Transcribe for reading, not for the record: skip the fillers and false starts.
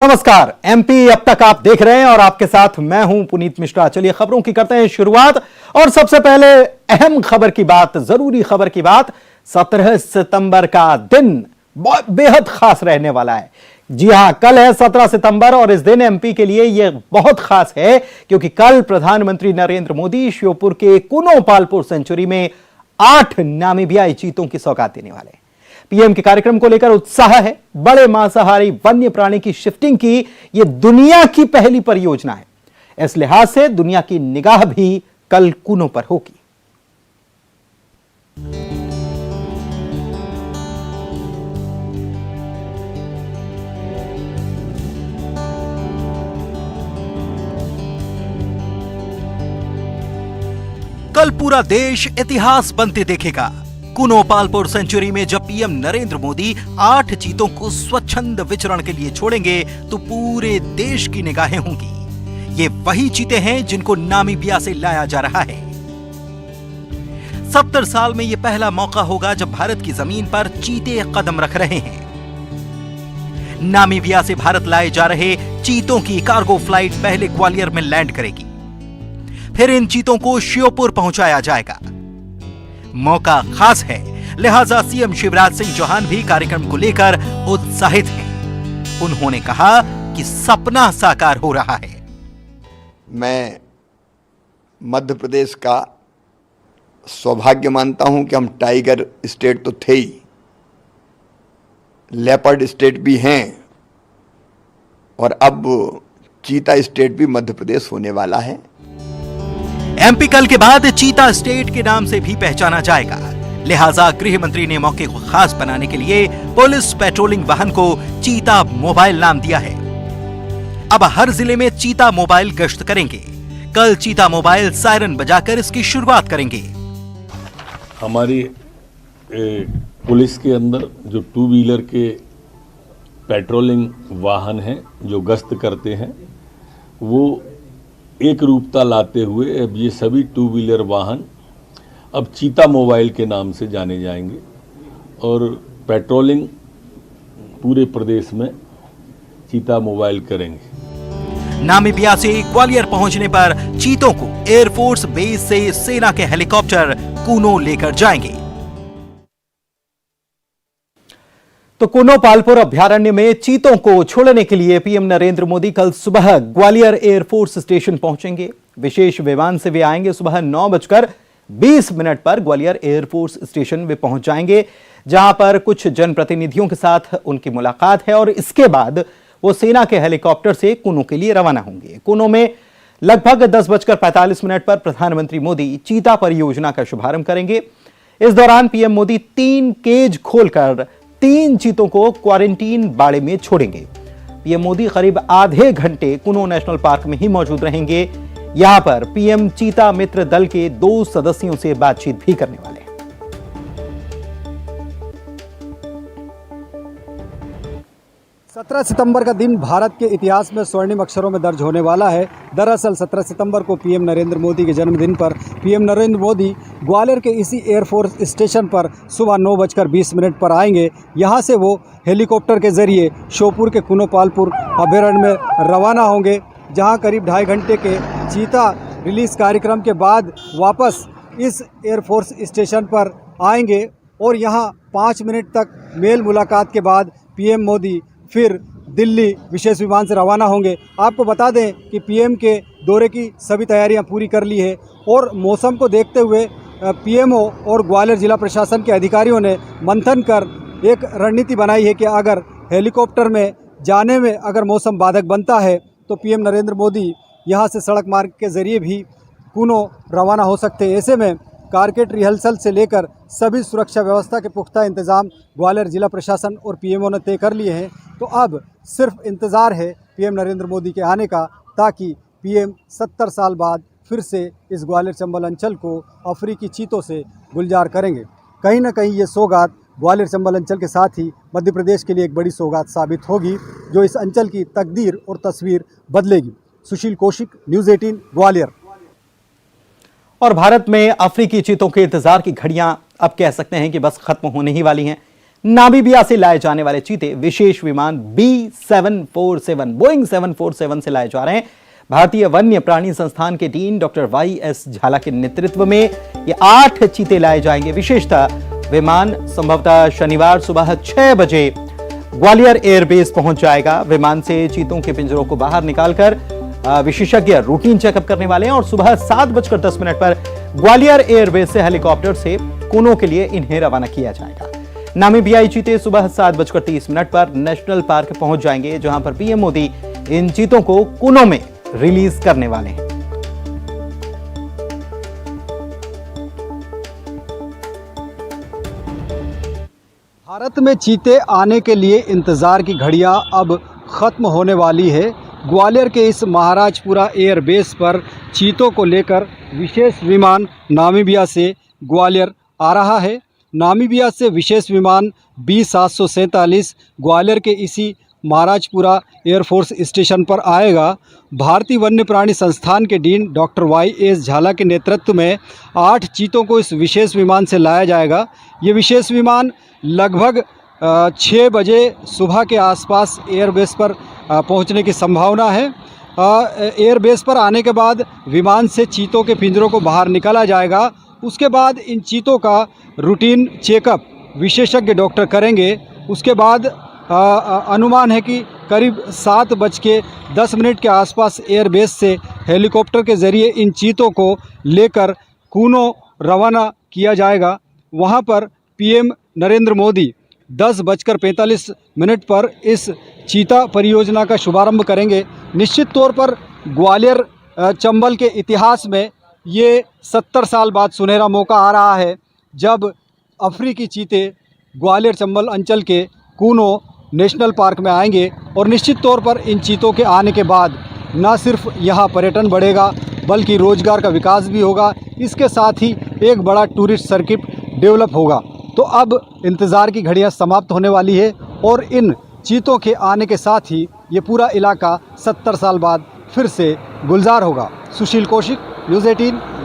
नमस्कार। एमपी अब तक आप देख रहे हैं और आपके साथ मैं हूं पुनीत मिश्रा। चलिए खबरों की करते हैं शुरुआत और सबसे पहले अहम खबर की बात, जरूरी खबर की बात। 17 सितंबर का दिन बेहद खास रहने वाला है। जी हां, कल है 17 सितंबर और इस दिन एमपी के लिए यह बहुत खास है क्योंकि कल प्रधानमंत्री नरेंद्र मोदी श्योपुर के कुनो पालपुर सेंचुरी में 8 नामीबियाई चीतों की सौगात देने वाले हैं। पीएम के कार्यक्रम को लेकर उत्साह है। बड़े मांसाहारी वन्य प्राणी की शिफ्टिंग की यह दुनिया की पहली परियोजना है। इस लिहाज से दुनिया की निगाह भी कल कुनो पर होगी। कल पूरा देश इतिहास बनते देखेगा। कुनो पालपुर सेंचुरी में जब पीएम नरेंद्र मोदी 8 चीतों को स्वच्छंद विचरण के लिए छोड़ेंगे तो पूरे देश की निगाहें होंगी। ये वही चीते हैं जिनको नामीबिया से लाया जा रहा है। 70 साल में यह पहला मौका होगा जब भारत की जमीन पर चीते कदम रख रहे हैं। नामीबिया से भारत लाए जा रहे चीतों की कार्गो फ्लाइट पहले ग्वालियर में लैंड करेगी, फिर इन चीतों को श्योपुर पहुंचाया जाएगा। मौका खास है, लिहाजा सीएम शिवराज सिंह चौहान भी कार्यक्रम को लेकर उत्साहित हैं। उन्होंने कहा कि सपना साकार हो रहा है। मैं मध्य प्रदेश का सौभाग्य मानता हूं कि हम टाइगर स्टेट तो थे ही, लेपर्ड स्टेट भी हैं और अब चीता स्टेट भी मध्य प्रदेश होने वाला है। एमपी कल के बाद चीता स्टेट के नाम से भी पहचाना जाएगा। लिहाजा गृह मंत्री ने मौके को खास बनाने के लिए पुलिस पेट्रोलिंग वाहन को चीता मोबाइल नाम दिया है। अब हर जिले में चीता मोबाइल गश्त करेंगे। कल चीता मोबाइल सायरन बजाकर इसकी शुरुआत करेंगे। हमारी पुलिस के अंदर जो 2 व्हीलर के पेट्रोलिंग वाहन हैं जो गश्त करते हैं, वो एक रूपता लाते हुए अब ये सभी 2 व्हीलर वाहन अब चीता मोबाइल के नाम से जाने जाएंगे और पेट्रोलिंग पूरे प्रदेश में चीता मोबाइल करेंगे। नामीबिया से ग्वालियर पहुंचने पर चीतों को एयरफोर्स बेस से सेना के हेलीकॉप्टर कुनो लेकर जाएंगे। तो कुनो पालपुर अभ्यारण्य में चीतों को छोड़ने के लिए पीएम नरेंद्र मोदी कल सुबह ग्वालियर एयरफोर्स स्टेशन पहुंचेंगे। विशेष विमान से वे आएंगे। सुबह 9:20 पर ग्वालियर एयरफोर्स स्टेशन वे पहुंच जाएंगे, जहां पर कुछ जनप्रतिनिधियों के साथ उनकी मुलाकात है और इसके बाद वो सेना के हेलीकॉप्टर से कुनो के लिए रवाना होंगे। कुनो में लगभग 10:45 पर प्रधानमंत्री मोदी चीता परियोजना का शुभारंभ करेंगे। इस दौरान पीएम मोदी 3 केज खोलकर 3 चीतों को क्वारंटीन बाड़े में छोड़ेंगे। पीएम मोदी करीब आधे घंटे कुनो नेशनल पार्क में ही मौजूद रहेंगे। यहां पर पीएम चीता मित्र दल के 2 सदस्यों से बातचीत भी करने वाले हैं। 17 सितंबर का दिन भारत के इतिहास में स्वर्णिम अक्षरों में दर्ज होने वाला है। दरअसल 17 सितंबर को पीएम नरेंद्र मोदी के जन्मदिन पर पीएम नरेंद्र मोदी ग्वालियर के इसी एयरफोर्स स्टेशन पर सुबह 9:20 पर आएंगे। यहां से वो हेलीकॉप्टर के जरिए श्योपुर के कुनो पालपुर अभयारण्य में रवाना होंगे, जहां करीब 2.5 घंटे के चीता रिलीज कार्यक्रम के बाद वापस इस एयरफोर्स स्टेशन पर आएंगे और यहां 5 मिनट तक मेल मुलाकात के बाद पीएम मोदी फिर दिल्ली विशेष विमान से रवाना होंगे। आपको बता दें कि पीएम के दौरे की सभी तैयारियां पूरी कर ली है और मौसम को देखते हुए पीएमओ और ग्वालियर जिला प्रशासन के अधिकारियों ने मंथन कर एक रणनीति बनाई है कि अगर हेलीकॉप्टर में जाने में अगर मौसम बाधक बनता है तो पीएम नरेंद्र मोदी यहां से सड़क मार्ग के ज़रिए भी कुनो रवाना हो सकते हैं। ऐसे में कारकेट रिहर्सल से लेकर सभी सुरक्षा व्यवस्था के पुख्ता इंतजाम ग्वालियर जिला प्रशासन और पीएमओ ने तय कर लिए हैं। तो अब सिर्फ इंतज़ार है पीएम नरेंद्र मोदी के आने का, ताकि पीएम 70 साल बाद फिर से इस ग्वालियर चंबल अंचल को अफ्रीकी चीतों से गुलजार करेंगे। कहीं ना कहीं ये सौगात ग्वालियर चंबल अंचल के साथ ही मध्य प्रदेश के लिए एक बड़ी सौगात साबित होगी, जो इस अंचल की तकदीर और तस्वीर बदलेगी। सुशील कौशिक, न्यूज़ 18 ग्वालियर। और भारत में अफ्रीकी चीतों के इंतजार की घड़ियां अब कह सकते हैं कि बस खत्म होने ही वाली हैं। नामीबिया से लाए जाने वाले चीते विशेष विमान B747 बोइंग 747 से लाए जा रहे हैं। भारतीय वन्य प्राणी संस्थान के डीन डॉक्टर YS झाला के नेतृत्व में ये 8 चीते लाए जाएंगे। विशेषतः विमान संभवतः शनिवार सुबह 6 बजे ग्वालियर एयरबेस पहुंच जाएगा। विमान से चीतों के पिंजरों को बाहर निकालकर विशेषज्ञ रूटीन चेकअप करने वाले हैं और सुबह 7:10 पर ग्वालियर एयरबेस से हेलीकॉप्टर से कूनो के लिए इन्हें रवाना किया जाएगा। नामीबियाई चीते सुबह 7:30 पर नेशनल पार्क पहुंच जाएंगे, जहां पर पीएम मोदी इन चीतों को कूनो में रिलीज करने वाले हैं। भारत में चीते आने के लिए इंतजार की घड़ियां अब खत्म होने वाली है। ग्वालियर के इस महाराजपुरा एयरबेस पर चीतों को लेकर विशेष विमान नामीबिया से ग्वालियर आ रहा है। नामीबिया से विशेष विमान B747 ग्वालियर के इसी महाराजपुरा एयरफोर्स स्टेशन पर आएगा। भारतीय वन्य प्राणी संस्थान के डीन डॉक्टर YS झाला के नेतृत्व में 8 चीतों को इस विशेष विमान से लाया जाएगा। ये विशेष विमान लगभग 6 बजे सुबह के आसपास एयरबेस पर पहुंचने की संभावना है। एयरबेस पर आने के बाद विमान से चीतों के पिंजरों को बाहर निकाला जाएगा। उसके बाद इन चीतों का रूटीन चेकअप विशेषज्ञ डॉक्टर करेंगे। उसके बाद अनुमान है कि करीब 7:10 के आसपास एयरबेस से हेलीकॉप्टर के ज़रिए इन चीतों को लेकर कूनो रवाना किया जाएगा। वहां पर पीएम नरेंद्र मोदी 10:45 पर इस चीता परियोजना का शुभारंभ करेंगे। निश्चित तौर पर ग्वालियर चंबल के इतिहास में ये 70 साल बाद सुनहरा मौका आ रहा है, जब अफ्रीकी चीते ग्वालियर चंबल अंचल के कूनो नेशनल पार्क में आएंगे। और निश्चित तौर पर इन चीतों के आने के बाद न सिर्फ यहाँ पर्यटन बढ़ेगा, बल्कि रोजगार का विकास भी होगा। इसके साथ ही एक बड़ा टूरिस्ट सर्किट डेवलप होगा। तो अब इंतज़ार की घड़ियाँ समाप्त होने वाली है और इन चीतों के आने के साथ ही ये पूरा इलाका 70 साल बाद फिर से गुलजार होगा। सुशील कौशिक, न्यूज़ 18 ग्वालियर।